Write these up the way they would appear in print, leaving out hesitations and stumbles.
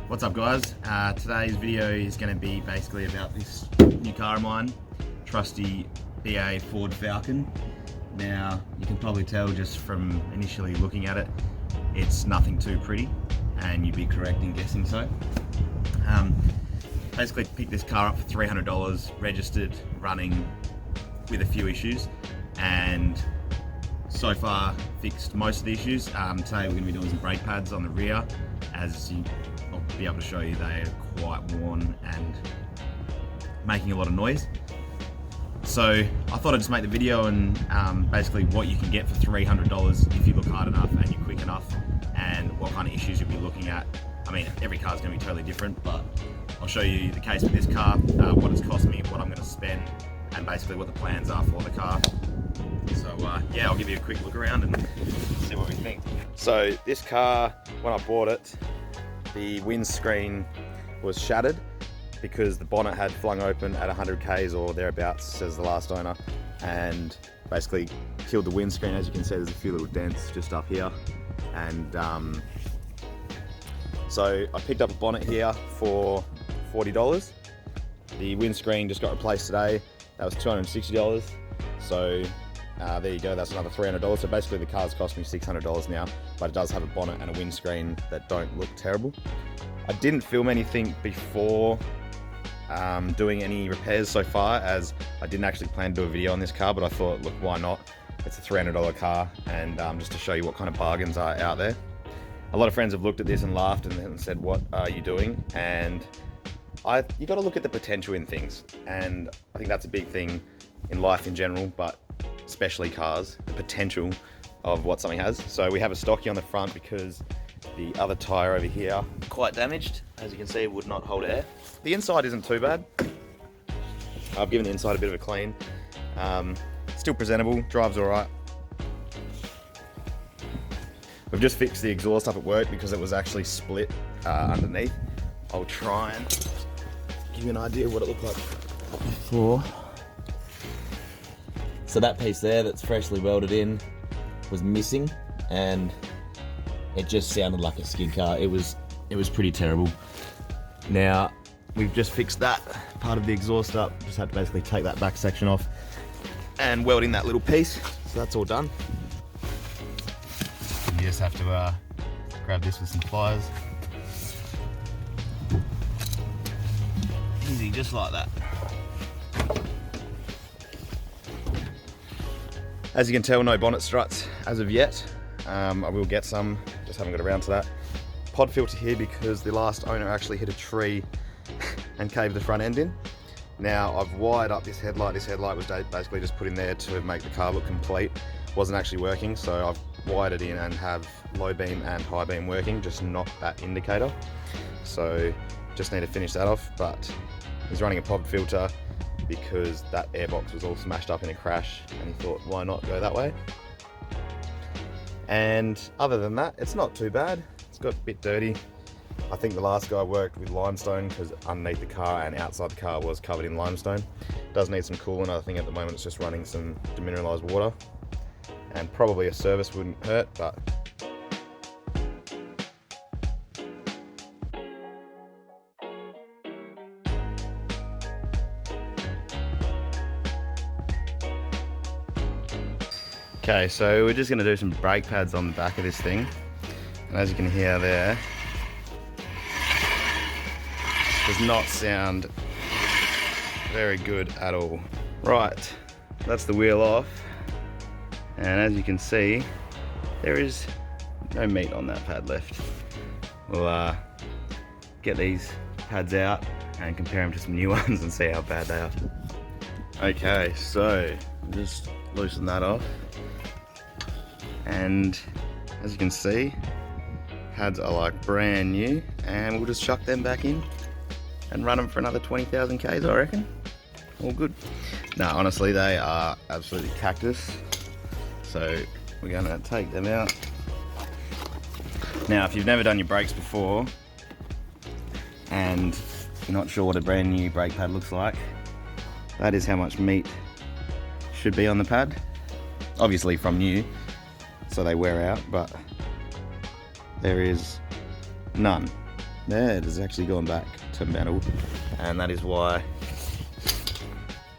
What's up guys? Today's video is going to be basically about this new car of mine, trusty BA Ford Falcon. Now you can probably tell just from initially looking at it, it's nothing too pretty, and you'd be correct in guessing so. Basically picked this car up for $300, registered, running with a few issues, and so far fixed most of the issues. Today we're going to be doing some brake pads on the rear. As I'll be able to show you, they are quite worn and making a lot of noise. So I thought I'd just make the video and basically what you can get for $300 if you look hard enough and you're quick enough, and what kind of issues you'll be looking at. I mean, every car is going to be totally different, but I'll show you the case with this car, what it's cost me, what I'm going to spend, and basically what the plans are for the car. So yeah, I'll give you a quick look around and see what we think. So this car, when I bought it, the windscreen was shattered because the bonnet had flung open at 100 k's or thereabouts, says the last owner, and basically killed the windscreen. As you can see, there's a few little dents just up here, and so I picked up a bonnet here for $40. The windscreen just got replaced today. That was $260. So there you go, that's another $300. So basically the car's cost me $600 now, but it does have a bonnet and a windscreen that don't look terrible. I didn't film anything before doing any repairs so far, as I didn't actually plan to do a video on this car, but I thought, look, why not? It's a $300 car, and just to show you what kind of bargains are out there. A lot of friends have looked at this and laughed and said, what are you doing? And you got to look at the potential in things, and I think that's a big thing in life in general, but especially cars, the potential of what something has. So we have a stocky on the front because the other tyre over here quite damaged. As you can see, it would not hold air. The inside isn't too bad. I've given the inside a bit of a clean. Still presentable, drives all right. We've just fixed the exhaust up at work because it was actually split underneath. I'll try and give you an idea of what it looked like before. So that piece there that's freshly welded in was missing, and it just sounded like a skid car. It was pretty terrible. Now we've just fixed that part of the exhaust up. Just had to basically take that back section off and weld in that little piece. So that's all done. You just have to grab this with some pliers. Easy, just like that. As you can tell, no bonnet struts as of yet. I will get some, just haven't got around to that. Pod filter here because the last owner actually hit a tree and caved the front end in. Now I've wired up this headlight. This headlight was basically just put in there to make the car look complete. Wasn't actually working, so I've wired it in and have low beam and high beam working, just not that indicator. So just need to finish that off, but he's running a pod filter because that airbox was all smashed up in a crash, and he thought, why not go that way? And other than that, it's not too bad. It's got a bit dirty. I think the last guy worked with limestone because underneath the car and outside the car was covered in limestone. Does need some coolant. I think at the moment it's just running some demineralized water, and probably a service wouldn't hurt, but okay, so we're just going to do some brake pads on the back of this thing, and as you can hear there, does not sound very good at all. Right, that's the wheel off, and as you can see, there is no meat on that pad left. We'll get these pads out and compare them to some new ones and see how bad they are. Okay, so just loosen that off. And as you can see, pads are like brand new, and we'll just chuck them back in and run them for another 20,000 Ks, I reckon. All good. No, honestly, they are absolutely cactus. So we're gonna take them out. Now, if you've never done your brakes before and you're not sure what a brand new brake pad looks like, that is how much meat should be on the pad. Obviously from new, so they wear out, but there is none There, it has actually gone back to metal, and that is why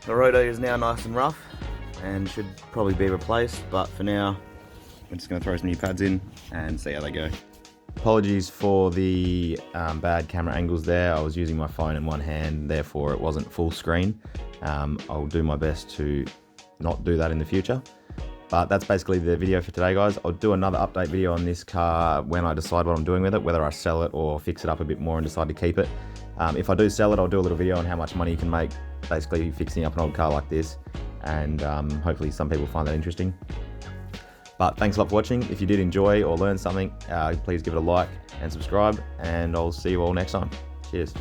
the rotor is now nice and rough and should probably be replaced, but for now I'm just going to throw some new pads in and see how they go. Apologies for the bad camera angles there. I was using my phone in one hand, therefore it wasn't full screen. I'll do my best to not do that in the future. But that's basically the video for today, guys. I'll do another update video on this car when I decide what I'm doing with it, whether I sell it or fix it up a bit more and decide to keep it. If I do sell it, I'll do a little video on how much money you can make basically fixing up an old car like this, and hopefully some people find that interesting. But thanks a lot for watching. If you did enjoy or learn something, please give it a like and subscribe, and I'll see you all next time. Cheers.